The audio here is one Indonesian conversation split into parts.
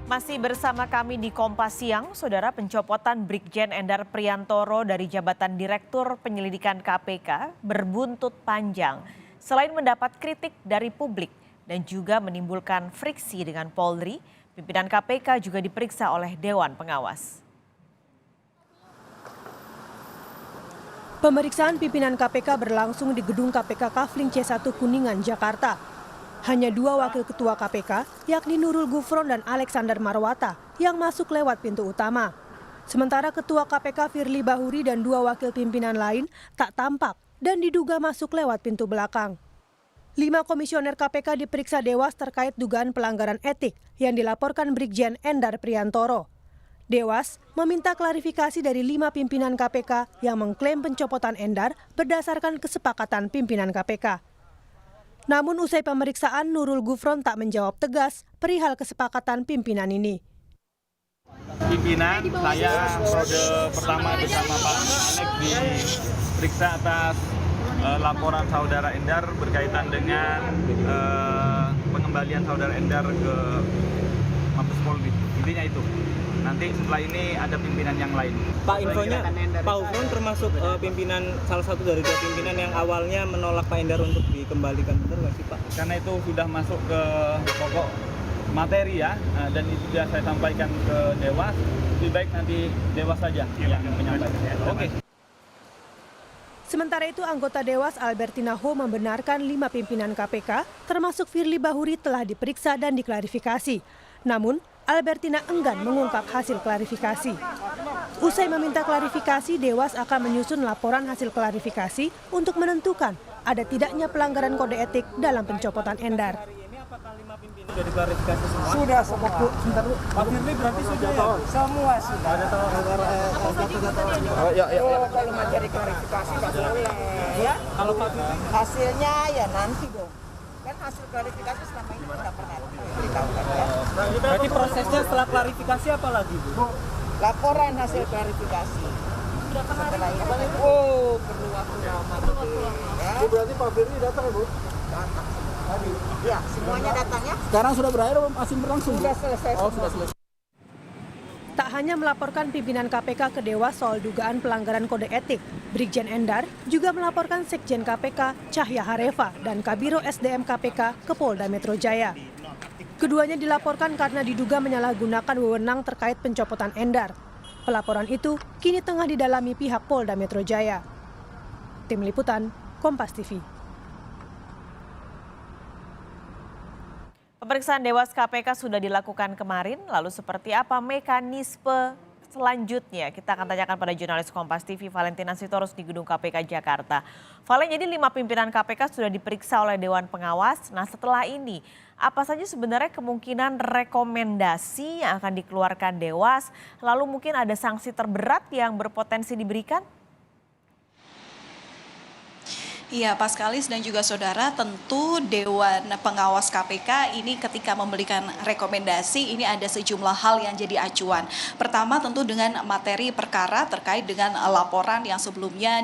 Masih bersama kami di Kompas Siang, Saudara, pencopotan Brigjen Endar Priantoro dari jabatan Direktur Penyelidikan KPK berbuntut panjang. Selain mendapat kritik dari publik dan juga menimbulkan friksi dengan Polri, pimpinan KPK juga diperiksa oleh Dewan Pengawas. Pemeriksaan pimpinan KPK berlangsung di gedung KPK Kafling C1 Kuningan, Jakarta. Hanya dua wakil ketua KPK, yakni Nurul Gufron dan Alexander Marwata, yang masuk lewat pintu utama. Sementara ketua KPK Firly Bahuri dan dua wakil pimpinan lain tak tampak dan diduga masuk lewat pintu belakang. 5 komisioner KPK diperiksa Dewas terkait dugaan pelanggaran etik yang dilaporkan Brigjen Endar Priantoro. Dewas meminta klarifikasi dari 5 pimpinan KPK yang mengklaim pencopotan Endar berdasarkan kesepakatan pimpinan KPK. Namun usai pemeriksaan, Nurul Gufron tak menjawab tegas perihal kesepakatan pimpinan ini. Pimpinan, saya periode pertama bersama Pak Alex diperiksa atas laporan saudara Endar berkaitan dengan pengembalian saudara Endar ke Mabes Polri. Intinya itu. Nanti setelah ini ada pimpinan yang lain. Pak, infonya Pak Gufron termasuk pimpinan, salah satu dari 2 pimpinan yang awalnya menolak Pak Endar untuk dikembalikan, benar nggak sih Pak? Karena itu sudah masuk ke pokok materi ya, dan itu sudah saya sampaikan ke Dewas. Lebih baik nanti Dewas saja yang menyampaikan. Oke. Sementara itu, anggota Dewas Albertina Ho membenarkan 5 pimpinan KPK, termasuk Firly Bahuri, telah diperiksa dan diklarifikasi. Namun, Albertina enggan mengungkap hasil klarifikasi. Usai meminta klarifikasi, Dewas akan menyusun laporan hasil klarifikasi untuk menentukan ada tidaknya pelanggaran kode etik dalam pencopotan Endar. Sudah diklarifikasi semua? Sudah semua. Pak Firly berarti sudah ya? Semua sudah. Ada kalau materi klarifikasi nggak boleh. Ya? Kalau Pak Firly? Hasilnya ya nanti dong. Kan hasil klarifikasi selama ini tidak pernah diberitahukan ya. Berarti prosesnya setelah klarifikasi apa lagi, Bu? Laporan hasil klarifikasi. Setelah itu, perlu waktu lama. Ya. Berarti Pak Firly datang ya, Bu? Datang. Ya, semuanya datangnya. Sekarang sudah berakhir atau masih berlangsung? Sudah selesai. Oh, sudah selesai. Tak hanya melaporkan pimpinan KPK ke Dewas soal dugaan pelanggaran kode etik, Brigjen Endar juga melaporkan Sekjen KPK Cahya Harefa dan Kabiro SDM KPK ke Polda Metro Jaya. Keduanya dilaporkan karena diduga menyalahgunakan wewenang terkait pencopotan Endar. Pelaporan itu kini tengah didalami pihak Polda Metro Jaya. Tim Liputan, Kompas TV. Pemeriksaan Dewas KPK sudah dilakukan kemarin, lalu seperti apa mekanisme selanjutnya? Kita akan tanyakan pada jurnalis Kompas TV Valentina Sitorus di Gedung KPK Jakarta. Valen, jadi 5 pimpinan KPK sudah diperiksa oleh Dewan Pengawas. Nah, setelah ini apa saja sebenarnya kemungkinan rekomendasi yang akan dikeluarkan Dewas? Lalu mungkin ada sanksi terberat yang berpotensi diberikan? Iya, Pak Skalis dan juga saudara, tentu Dewan Pengawas KPK ini ketika memberikan rekomendasi ini ada sejumlah hal yang jadi acuan. Pertama tentu dengan materi perkara terkait dengan laporan yang sebelumnya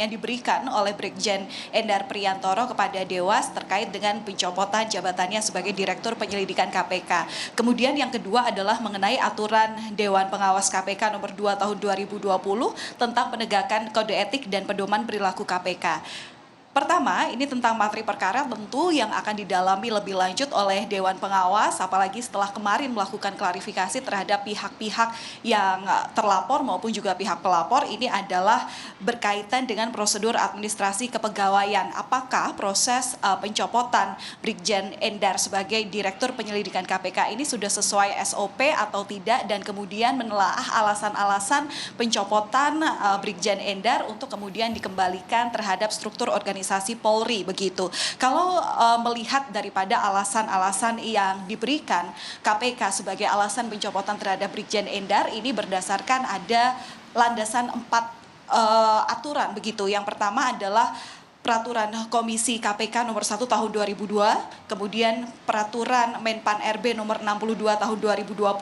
diberikan oleh Brigjen Endar Priantoro kepada Dewas terkait dengan pencopotan jabatannya sebagai Direktur Penyelidikan KPK. Kemudian yang kedua adalah mengenai aturan Dewan Pengawas KPK nomor 2 tahun 2020 tentang penegakan kode etik dan pedoman perilaku KPK. Pertama, ini tentang materi perkara tentu yang akan didalami lebih lanjut oleh Dewan Pengawas, apalagi setelah kemarin melakukan klarifikasi terhadap pihak-pihak yang terlapor maupun juga pihak pelapor. Ini adalah berkaitan dengan prosedur administrasi kepegawaian. Apakah proses pencopotan Brigjen Endar sebagai Direktur Penyelidikan KPK ini sudah sesuai SOP atau tidak, dan kemudian menelaah alasan-alasan pencopotan Brigjen Endar untuk kemudian dikembalikan terhadap struktur organisasi Polri begitu. Kalau melihat daripada alasan-alasan yang diberikan KPK sebagai alasan pencopotan terhadap Brigjen Endar ini berdasarkan ada landasan 4 aturan begitu. Yang pertama adalah peraturan Komisi KPK nomor 1 tahun 2002, kemudian peraturan Menpan RB nomor 62 tahun 2020,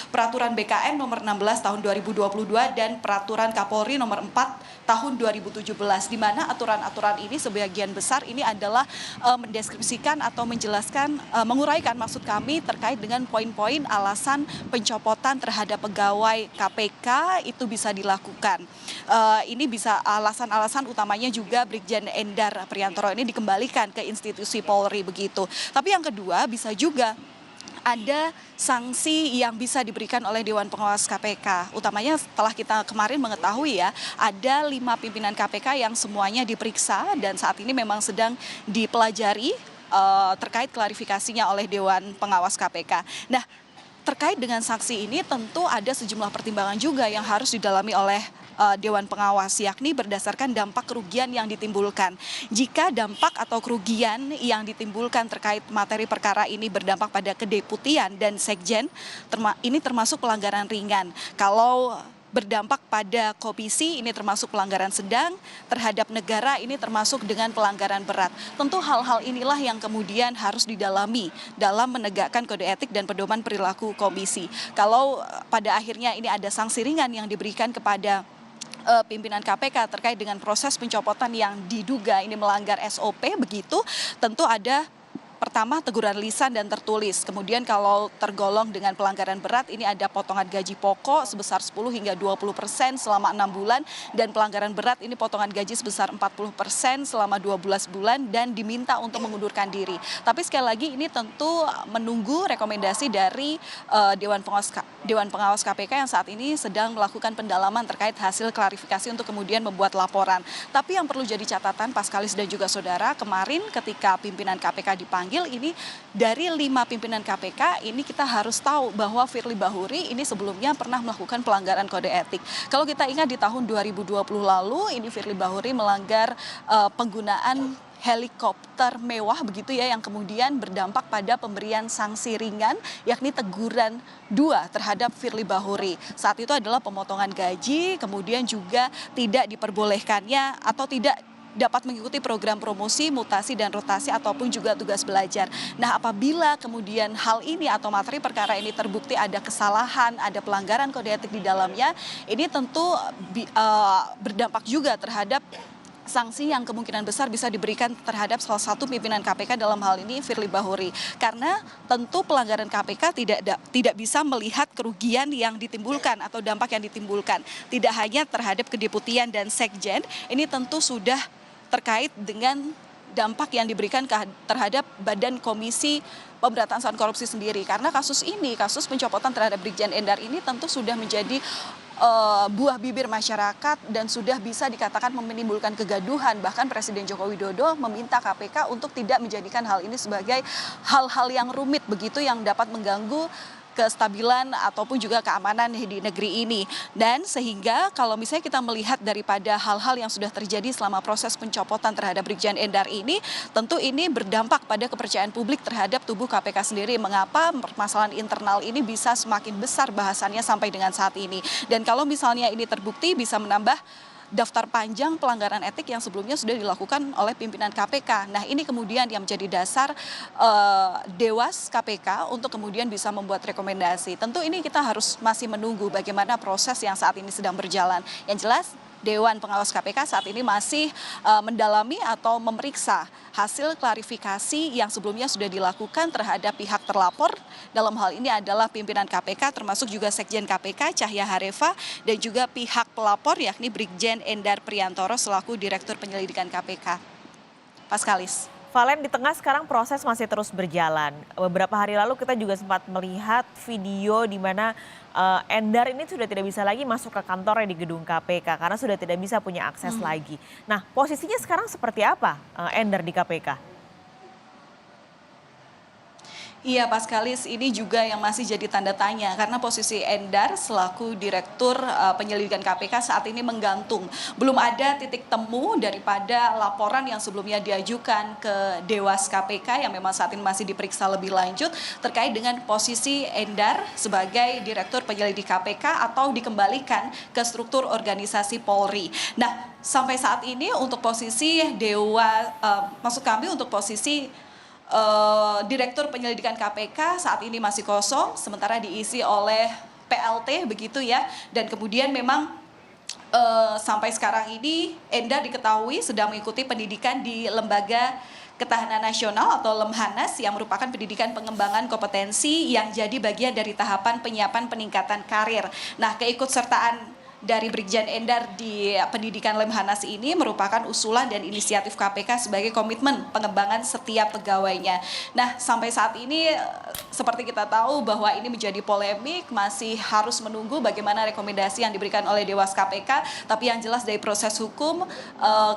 peraturan BKN nomor 16 tahun 2022, dan peraturan Kapolri nomor 4 tahun 2017, di mana aturan-aturan ini sebagian besar ini adalah mendeskripsikan atau menjelaskan, menguraikan maksud kami terkait dengan poin-poin alasan pencopotan terhadap pegawai KPK itu bisa dilakukan. Ini bisa alasan-alasan utamanya juga Brigjen Endar Priantoro ini dikembalikan ke institusi Polri begitu. Tapi yang kedua bisa juga ada sanksi yang bisa diberikan oleh Dewan Pengawas KPK. Utamanya setelah kita kemarin mengetahui ya, ada 5 pimpinan KPK yang semuanya diperiksa dan saat ini memang sedang dipelajari terkait klarifikasinya oleh Dewan Pengawas KPK. Nah, terkait dengan sanksi ini tentu ada sejumlah pertimbangan juga yang harus didalami oleh Dewan Pengawas, yakni berdasarkan dampak kerugian yang ditimbulkan. Jika dampak atau kerugian yang ditimbulkan terkait materi perkara ini berdampak pada kedeputian dan sekjen, ini termasuk pelanggaran ringan. Kalau berdampak pada komisi ini termasuk pelanggaran sedang, terhadap negara ini termasuk dengan pelanggaran berat. Tentu hal-hal inilah yang kemudian harus didalami dalam menegakkan kode etik dan pedoman perilaku komisi. Kalau pada akhirnya ini ada sanksi ringan yang diberikan kepada pimpinan KPK terkait dengan proses pencopotan yang diduga ini melanggar SOP begitu, tentu ada pertama teguran lisan dan tertulis. Kemudian kalau tergolong dengan pelanggaran berat ini ada potongan gaji pokok sebesar 10 hingga 20% selama 6 bulan dan pelanggaran berat ini potongan gaji sebesar 40% selama 12 bulan dan diminta untuk mengundurkan diri. Tapi sekali lagi ini tentu menunggu rekomendasi dari Dewan Pengawas KPK yang saat ini sedang melakukan pendalaman terkait hasil klarifikasi untuk kemudian membuat laporan. Tapi yang perlu jadi catatan Paskalis dan juga saudara, kemarin ketika pimpinan KPK dipanggil ini dari 5 pimpinan KPK ini kita harus tahu bahwa Firly Bahuri ini sebelumnya pernah melakukan pelanggaran kode etik. Kalau kita ingat di tahun 2020 lalu ini Firly Bahuri melanggar penggunaan helikopter mewah begitu ya, yang kemudian berdampak pada pemberian sanksi ringan yakni teguran 2 terhadap Firly Bahuri. Saat itu adalah pemotongan gaji, kemudian juga tidak diperbolehkannya atau tidak dapat mengikuti program promosi, mutasi dan rotasi ataupun juga tugas belajar. Nah, apabila kemudian hal ini atau materi perkara ini terbukti ada kesalahan, ada pelanggaran kode etik di dalamnya, ini tentu berdampak juga terhadap sanksi yang kemungkinan besar bisa diberikan terhadap salah satu pimpinan KPK dalam hal ini Firly Bahuri. Karena tentu pelanggaran KPK tidak bisa melihat kerugian yang ditimbulkan atau dampak yang ditimbulkan. Tidak hanya terhadap kedeputian dan sekjen, ini tentu sudah terkait dengan dampak yang diberikan terhadap Badan Komisi Pemberantasan Korupsi sendiri. Karena kasus ini, kasus pencopotan terhadap Brigjen Endar ini tentu sudah menjadi buah bibir masyarakat dan sudah bisa dikatakan menimbulkan kegaduhan. Bahkan Presiden Joko Widodo meminta KPK untuk tidak menjadikan hal ini sebagai hal-hal yang rumit begitu yang dapat mengganggu kestabilan ataupun juga keamanan di negeri ini. Dan sehingga kalau misalnya kita melihat daripada hal-hal yang sudah terjadi selama proses pencopotan terhadap Brigjen Endar ini, tentu ini berdampak pada kepercayaan publik terhadap tubuh KPK sendiri. Mengapa permasalahan internal ini bisa semakin besar bahasannya sampai dengan saat ini. Dan kalau misalnya ini terbukti bisa menambah daftar panjang pelanggaran etik yang sebelumnya sudah dilakukan oleh pimpinan KPK. Nah, ini kemudian yang menjadi dasar Dewas KPK untuk kemudian bisa membuat rekomendasi. Tentu ini kita harus masih menunggu bagaimana proses yang saat ini sedang berjalan. Yang jelas Dewan Pengawas KPK saat ini masih mendalami atau memeriksa hasil klarifikasi yang sebelumnya sudah dilakukan terhadap pihak terlapor. Dalam hal ini adalah pimpinan KPK termasuk juga Sekjen KPK Cahya Harefa dan juga pihak pelapor yakni Brigjen Endar Priantoro selaku Direktur Penyelidikan KPK. Paskalis. Valen, di tengah sekarang proses masih terus berjalan. Beberapa hari lalu kita juga sempat melihat video di mana Endar ini sudah tidak bisa lagi masuk ke kantornya di gedung KPK karena sudah tidak bisa punya akses lagi. Nah, posisinya sekarang seperti apa Endar di KPK? Iya, Pak Skalis, ini juga yang masih jadi tanda tanya karena posisi Endar selaku Direktur Penyelidikan KPK saat ini menggantung. Belum ada titik temu daripada laporan yang sebelumnya diajukan ke Dewas KPK yang memang saat ini masih diperiksa lebih lanjut terkait dengan posisi Endar sebagai Direktur Penyelidik KPK atau dikembalikan ke struktur organisasi Polri. Nah, sampai saat ini untuk posisi untuk posisi Direktur Penyelidikan KPK saat ini masih kosong, sementara diisi oleh PLT begitu ya. Dan kemudian memang sampai sekarang ini Endar diketahui sedang mengikuti pendidikan di Lembaga Ketahanan Nasional atau Lemhanas yang merupakan pendidikan pengembangan kompetensi yang jadi bagian dari tahapan penyiapan peningkatan karir. Nah, keikutsertaan dari Brigjen Endar di pendidikan Lemhanas ini merupakan usulan dan inisiatif KPK sebagai komitmen pengembangan setiap pegawainya. Nah, sampai saat ini seperti kita tahu bahwa ini menjadi polemik, masih harus menunggu bagaimana rekomendasi yang diberikan oleh Dewas KPK. Tapi yang jelas dari proses hukum,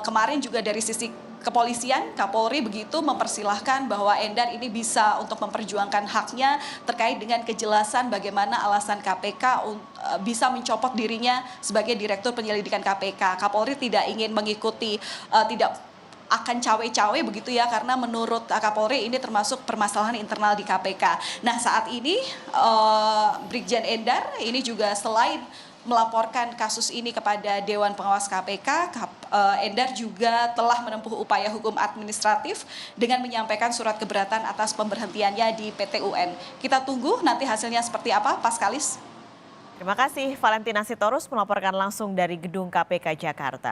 kemarin juga dari sisi kepolisian, Kapolri begitu mempersilahkan bahwa Endar ini bisa untuk memperjuangkan haknya terkait dengan kejelasan bagaimana alasan KPK bisa mencopot dirinya sebagai Direktur Penyelidikan KPK. Kapolri tidak ingin mengikuti, tidak akan cawe-cawe begitu ya, karena menurut Kapolri ini termasuk permasalahan internal di KPK. Nah, saat ini Brigjen Endar ini juga selain melaporkan kasus ini kepada Dewan Pengawas KPK, Endar juga telah menempuh upaya hukum administratif dengan menyampaikan surat keberatan atas pemberhentiannya di PT UN. Kita tunggu nanti hasilnya seperti apa, Pak Skalis. Terima kasih Valentina Sitorus melaporkan langsung dari Gedung KPK Jakarta.